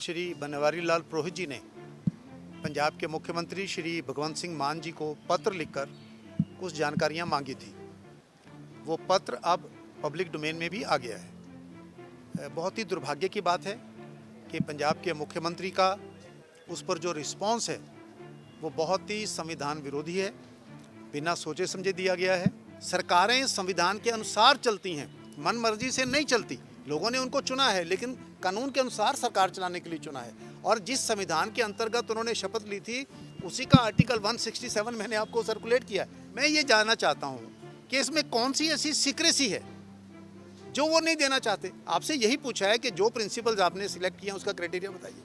श्री बनवारी लाल पुरोहित जी ने पंजाब के मुख्यमंत्री श्री भगवंत सिंह मान जी को पत्र लिखकर कुछ जानकारियां मांगी थी। वो पत्र अब पब्लिक डोमेन में भी आ गया है। बहुत ही दुर्भाग्य की बात है कि पंजाब के मुख्यमंत्री का उस पर जो रिस्पॉन्स है वो बहुत ही संविधान विरोधी है, बिना सोचे समझे दिया गया है। सरकारें संविधान के अनुसार चलती हैं, मन मर्जी से नहीं चलती। लोगों ने उनको चुना है, लेकिन कानून के अनुसार सरकार चलाने के लिए चुना है। और जिस संविधान के अंतर्गत उन्होंने शपथ ली थी उसी का आर्टिकल 167 मैंने आपको सर्कुलेट किया है। मैं ये जानना चाहता हूँ कि इसमें कौन सी ऐसी सीक्रेसी है जो वो नहीं देना चाहते। आपसे यही पूछा है कि जो प्रिंसिपल्स आपने सिलेक्ट किया उसका क्राइटेरिया बताइए,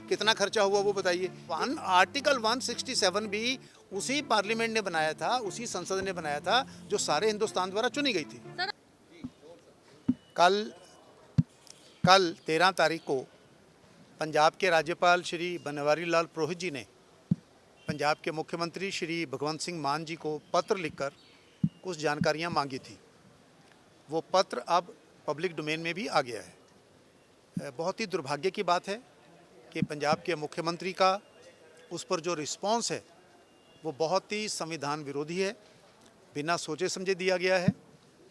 कितना खर्चा हुआ वो बताइए। आर्टिकल 167 भी उसी पार्लियामेंट ने बनाया था, उसी संसद ने बनाया था जो सारे हिंदुस्तान द्वारा चुनी गई थी। कल 13 तारीख को पंजाब के राज्यपाल श्री बनवारी लाल पुरोहित जी ने पंजाब के मुख्यमंत्री श्री भगवंत सिंह मान जी को पत्र लिखकर कुछ जानकारियां मांगी थी। वो पत्र अब पब्लिक डोमेन में भी आ गया है। बहुत ही दुर्भाग्य की बात है कि पंजाब के मुख्यमंत्री का उस पर जो रिस्पॉन्स है वो बहुत ही संविधान विरोधी है, बिना सोचे समझे दिया गया है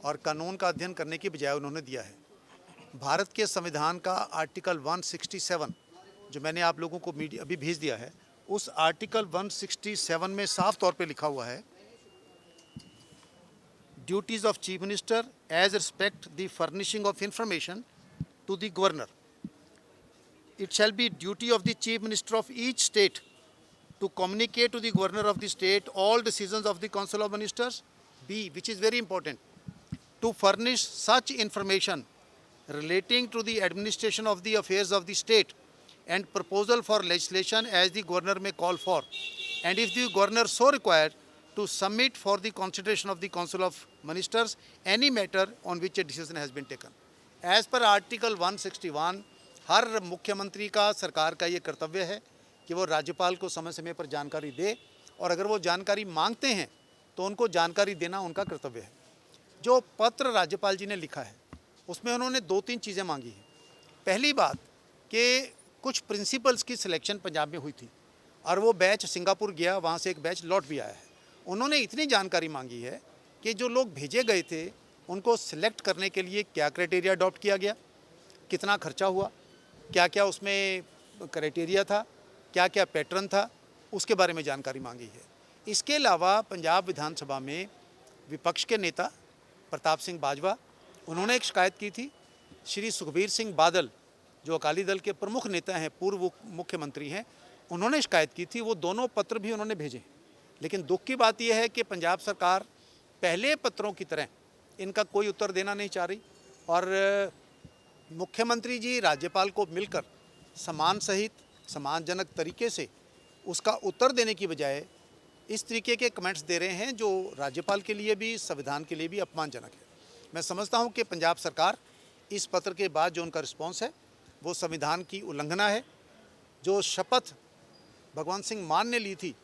और कानून का अध्ययन करने की बजाय उन्होंने दिया है। भारत के संविधान का आर्टिकल 167 जो मैंने आप लोगों को मीडिया अभी भेज दिया है, उस आर्टिकल 167 में साफ तौर पे लिखा हुआ है, duties of chief minister as respect the furnishing of information to the governor. It shall be duty of the Chief Minister of each state to communicate to the Governor of the state all decisions of the Council of Ministers. B, which is very important, to furnish such information relating to the administration of the affairs of the state and proposal for legislation as the Governor may call for, and if the Governor so required, to submit for the consideration of the Council of Ministers any matter on which a decision has been taken. As per Article 161, हर मुख्यमंत्री का, सरकार का ये कर्तव्य है कि वो राज्यपाल को समय समय पर जानकारी दे, और अगर वो जानकारी मांगते हैं तो उनको जानकारी देना उनका कर्तव्य है। जो पत्र राज्यपाल जी ने लिखा है उसमें उन्होंने 2-3 चीज़ें मांगी हैं। पहली बात कि कुछ प्रिंसिपल्स की सिलेक्शन पंजाब में हुई थी और वो बैच सिंगापुर गया, वहाँ से एक बैच लौट भी आया है। उन्होंने इतनी जानकारी मांगी है कि जो लोग भेजे गए थे उनको सिलेक्ट करने के लिए क्या क्राइटेरिया अडॉप्ट किया गया, कितना खर्चा हुआ, क्या क्या उसमें क्राइटेरिया था, क्या क्या पैटर्न था, उसके बारे में जानकारी मांगी है। इसके अलावा पंजाब विधानसभा में विपक्ष के नेता प्रताप सिंह बाजवा, उन्होंने एक शिकायत की थी। श्री सुखबीर सिंह बादल जो अकाली दल के प्रमुख नेता हैं, पूर्व मुख्यमंत्री हैं, उन्होंने शिकायत की थी। वो दोनों पत्र भी उन्होंने भेजे। लेकिन दुख की बात यह है कि पंजाब सरकार पहले पत्रों की तरह इनका कोई उत्तर देना नहीं चाह रही, और मुख्यमंत्री जी राज्यपाल को मिलकर सम्मान सहित सम्मानजनक तरीके से उसका उत्तर देने की बजाय इस तरीके के कमेंट्स दे रहे हैं जो राज्यपाल के लिए भी, संविधान के लिए भी अपमानजनक है। मैं समझता हूं कि पंजाब सरकार इस पत्र के बाद जो उनका रिस्पॉन्स है वो संविधान की उल्लंघना है। जो शपथ भगवंत सिंह मान ने ली थी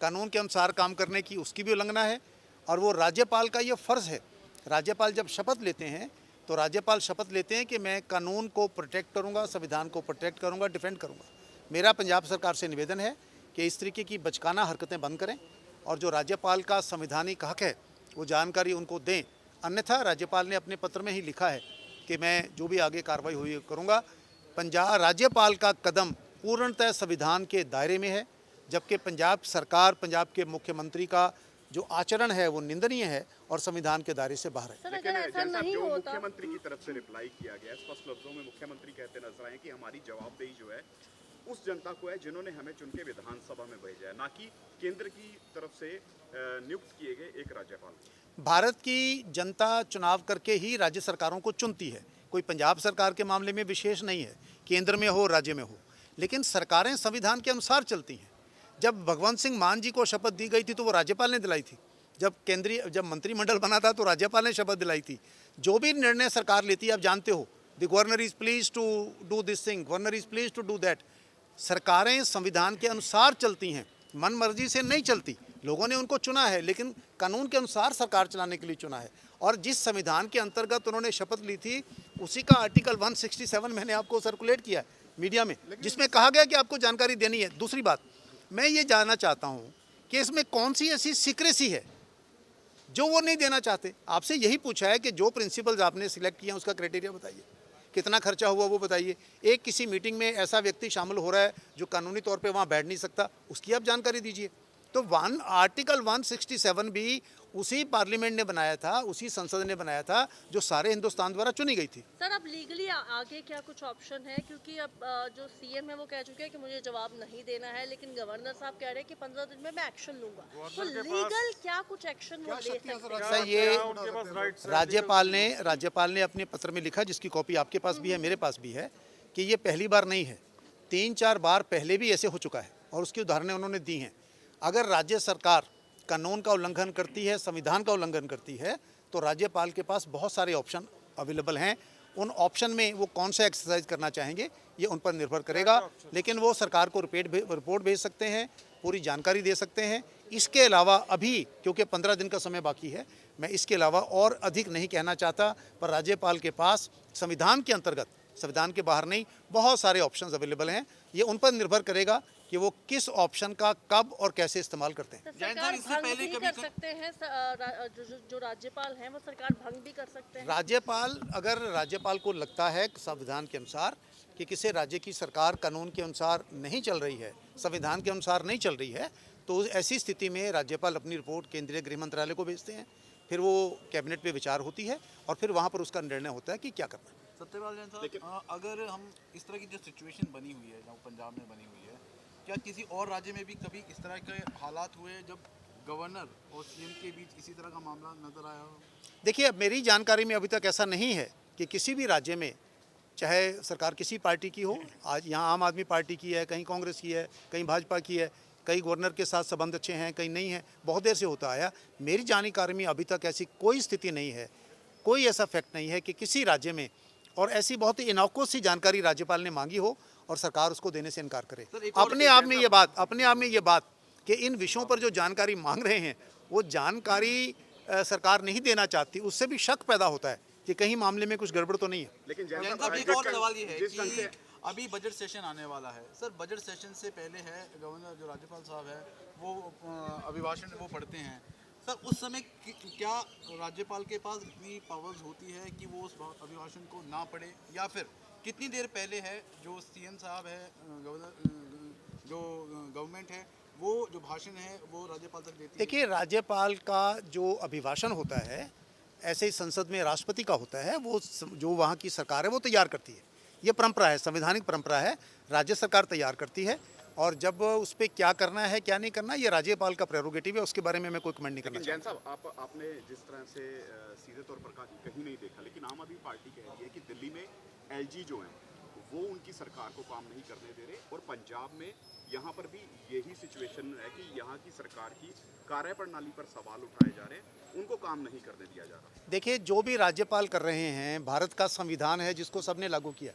कानून के अनुसार काम करने की, उसकी भी उल्लंघना है। और वो राज्यपाल का ये फ़र्ज़ है, राज्यपाल जब शपथ लेते हैं तो राज्यपाल शपथ लेते हैं कि मैं कानून को प्रोटेक्ट करूंगा, संविधान को प्रोटेक्ट करूंगा, डिफेंड करूंगा। मेरा पंजाब सरकार से निवेदन है कि इस तरीके की बचकाना हरकतें बंद करें और जो राज्यपाल का संवैधानिक हक है वो जानकारी उनको दें। अन्यथा राज्यपाल ने अपने पत्र में ही लिखा है कि मैं जो भी आगे कार्रवाई हुई करूँगा। राज्यपाल का कदम पूर्णतः संविधान के दायरे में है, जबकि पंजाब सरकार, पंजाब के मुख्यमंत्री का जो आचरण है वो निंदनीय है और संविधान के दायरे से बाहर है। लेकिन जैसा जो मुख्यमंत्री की तरफ से रिप्लाई किया गया, स्पष्ट लफ्जों में मुख्यमंत्री कहते नजर आए कि हमारी जवाबदेही जो है उस जनता को है जिन्होंने हमें चुन के विधानसभा में भेजा है, ना कि केंद्र की तरफ से नियुक्त किए गए एक राज्यपाल। भारत की जनता चुनाव करके ही राज्य सरकारों को चुनती है। कोई पंजाब सरकार के मामले में विशेष नहीं है, केंद्र में हो, राज्य में हो, लेकिन सरकारें संविधान के अनुसार चलती हैं। जब भगवंत सिंह मान जी को शपथ दी गई थी तो वो राज्यपाल ने दिलाई थी। जब मंत्रिमंडल बना था तो राज्यपाल ने शपथ दिलाई थी। जो भी निर्णय सरकार लेती है, आप जानते हो, the governor is please to do this thing, governor is please to do that. सरकारें संविधान के अनुसार चलती हैं, मन मर्जी से नहीं चलती। लोगों ने उनको चुना है, लेकिन कानून के अनुसार सरकार चलाने के लिए चुना है। और जिस संविधान के अंतर्गत उन्होंने शपथ ली थी उसी का आर्टिकल 167 मैंने आपको सर्कुलेट किया है। मीडिया में, जिसमें कहा गया कि आपको जानकारी देनी है। दूसरी बात, मैं ये जानना चाहता हूँ कि इसमें कौन सी ऐसी सीक्रेसी है जो वो नहीं देना चाहते। आपसे यही पूछा है कि जो प्रिंसिपल्स आपने सिलेक्ट किए हैं उसका क्राइटेरिया बताइए, कितना खर्चा हुआ वो बताइए। एक किसी मीटिंग में ऐसा व्यक्ति शामिल हो रहा है जो कानूनी तौर पे वहाँ बैठ नहीं सकता, उसकी आप जानकारी दीजिए। तो आर्टिकल 167 भी उसी पार्लियामेंट ने बनाया था, उसी संसद ने बनाया था जो सारे हिंदुस्तान द्वारा चुनी गई थी। सर अब लीगली आगे क्या कुछ ऑप्शन है, क्योंकि अब जो सीएम है वो कह चुके हैं कि मुझे जवाब नहीं देना है, लेकिन गवर्नर साहब कह रहे हैं कि 15 दिन में मैं एक्शन लूंगा। तो लीगल क्या कुछ एक्शन वो ले सकते हैं? सर ये राज्यपाल ने अपने पत्र में लिखा, जिसकी कॉपी आपके पास भी है, मेरे पास भी है, कि ये पहली बार नहीं है, 3-4 बार पहले भी ऐसे हो चुका है और उसकी उदाहरणें उन्होंने दी हैं। अगर राज्य सरकार कानून का उल्लंघन करती है, संविधान का उल्लंघन करती है, तो राज्यपाल के पास बहुत सारे ऑप्शन अवेलेबल हैं। उन ऑप्शन में वो कौन सा एक्सरसाइज करना चाहेंगे ये उन पर निर्भर करेगा, लेकिन वो सरकार को रिपोर्ट भेज सकते हैं, पूरी जानकारी दे सकते हैं। इसके अलावा अभी क्योंकि 15 दिन का समय बाकी है, मैं इसके अलावा और अधिक नहीं कहना चाहता, पर राज्यपाल के पास संविधान के अंतर्गत, संविधान के बाहर नहीं, बहुत सारे ऑप्शंस अवेलेबल हैं। ये उन पर निर्भर करेगा कि वो किस ऑप्शन का कब और कैसे इस्तेमाल करते हैं। तो सरकार भंग भी कर सकते हैं, जो राज्यपाल हैं वो सरकार भंग भी कर सकते हैं। अगर राज्यपाल को लगता है संविधान के अनुसार कि किसी राज्य की सरकार कानून के अनुसार नहीं चल रही है, संविधान के अनुसार नहीं चल रही है, तो ऐसी स्थिति में राज्यपाल अपनी रिपोर्ट केंद्रीय गृह मंत्रालय को भेजते हैं, फिर वो कैबिनेट पे विचार होती है और फिर वहाँ पर उसका निर्णय होता है कि क्या करना है। सत्यपाल जैन साहब, अगर हम इस तरह की जो सिचुएशन बनी हुई है, जो पंजाब में बनी हुई है, क्या किसी और राज्य में भी कभी इस तरह के हालात हुए जब गवर्नर और सीएम के बीच इसी तरह का मामला नजर आया हो? देखिए, अब मेरी जानकारी में अभी तक ऐसा नहीं है कि किसी भी राज्य में, चाहे सरकार किसी पार्टी की हो, आज यहाँ आम आदमी पार्टी की है, कहीं कांग्रेस की है, कहीं भाजपा की है, कई गवर्नर के साथ संबंध अच्छे हैं, कहीं नहीं है, बहुत देर से होता आया। मेरी जानकारी में अभी तक ऐसी कोई स्थिति नहीं है, कोई ऐसा फैक्ट नहीं है कि किसी राज्य में, और ऐसी बहुत ही इनॉक्यूअस सी जानकारी राज्यपाल ने मांगी हो और सरकार उसको देने से इनकार करे। अपने आप में ये बात कि इन विषयों पर जो जानकारी मांग रहे हैं वो जानकारी सरकार नहीं देना चाहती, उससे भी शक पैदा होता है कि कहीं मामले में कुछ गड़बड़ तो नहीं है। लेकिन जैन साहब, एक और सवाल ये है कि अभी बजट सेशन आने वाला है सर, बजट सेशन से पहले है गवर्नर जो राज्यपाल साहब है वो अभिभाषण वो पढ़ते हैं सर, उस समय क्या राज्यपाल के पास इतनी पावर्स होती है कि वो उस अभिभाषण को ना पढ़े, या फिर कितनी देर पहले है जो सीएम साहब है, गवर्नर जो गवर्नमेंट है, वो जो भाषण है वो राज्यपाल तक देती है? देखिए, राज्यपाल का जो अभिभाषण होता है, ऐसे ही संसद में राष्ट्रपति का होता है, वो जो वहाँ की सरकार है वो तैयार करती है। ये परंपरा है, संवैधानिक परंपरा है, राज्य सरकार तैयार करती है, और जब उस पर क्या करना है क्या नहीं करना ये राज्यपाल का प्रेरोगेटिव है, उसके बारे में मैं कोई कमेंट नहीं करना जैन साहब, आपने जिस तरह से सीधे तौर पर कहा कि कहीं नहीं देखा, लेकिन आम आदमी पार्टी कह रही है कि दिल्ली में एलजी जो हैं वो उनकी सरकार को काम नहीं करने दे रहे, और पंजाब में यहाँ पर भी यही सिचुएशन है कि यहाँ की सरकार की कार्यप्रणाली पर सवाल उठाए जा रहे हैं, उनको काम नहीं करने दिया जा रहा। देखिए, जो भी राज्यपाल कर रहे हैं, भारत का संविधान है जिसको सबने लागू किया,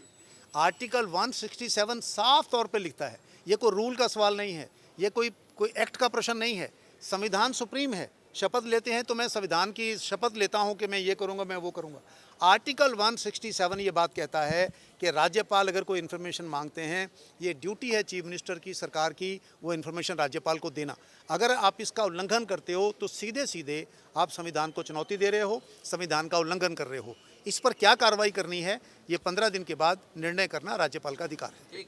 आर्टिकल 167 साफ तौर पे लिखता है, ये कोई रूल का सवाल नहीं है, ये कोई एक्ट का प्रश्न नहीं है, संविधान सुप्रीम है। शपथ लेते हैं तो मैं संविधान की शपथ लेता हूं कि मैं ये करूंगा, मैं वो करूंगा। आर्टिकल 167 ये बात कहता है कि राज्यपाल अगर कोई इन्फॉर्मेशन मांगते हैं, ये ड्यूटी है चीफ मिनिस्टर की, सरकार की, वो इन्फॉर्मेशन राज्यपाल को देना। अगर आप इसका उल्लंघन करते हो तो सीधे सीधे आप संविधान को चुनौती दे रहे हो, संविधान का उल्लंघन कर रहे हो। इस पर क्या कार्रवाई करनी है ये 15 दिन के बाद निर्णय करना राज्यपाल का अधिकार है।